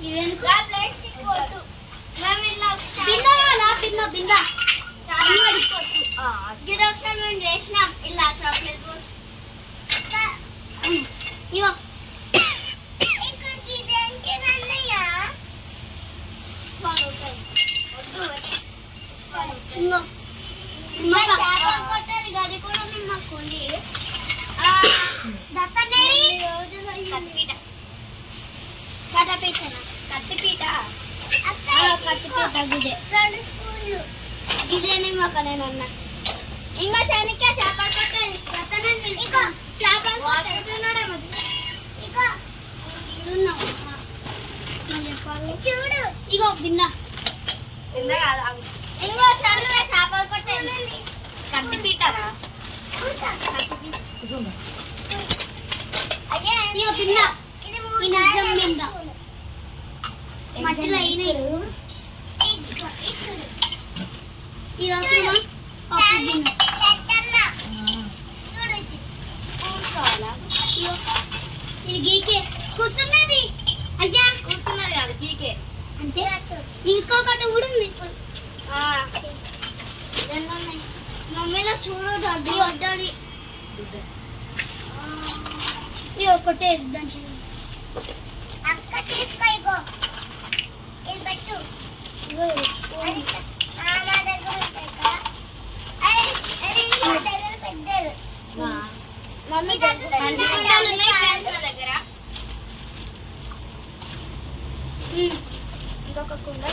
ఇవెనుక plastic పోటు మేము ఇలా బిందా బిందా చాలా పోటు ఇది ఒకసారి మేము చేసినాం ఇలా చాక్లెట్ పోటు ఇవో ఇదేనే మాకు నేను అన్నా ఇంకా చనిక చేపలు కొట్టేది చేపలు చూడు ఇగో బిన్న ఇంకో చదువు చేపలు కొట్టేది కత్తిపీట ఇగో బిన్న మట్టిలో అయినాయి ఇది గీకే కూర్చున్నది అయ్యా కూర్చున్నది కాదు గీకే అంటే ఇంకొకటి కూడా ఉంది మమ్మీలో చూడు అడ్డి వడ్డాడి ఇది ఒకటే అక్క తీసుకో ఇది పెట్టు మమ్మీ దగ్గర ఇంకొక కుండ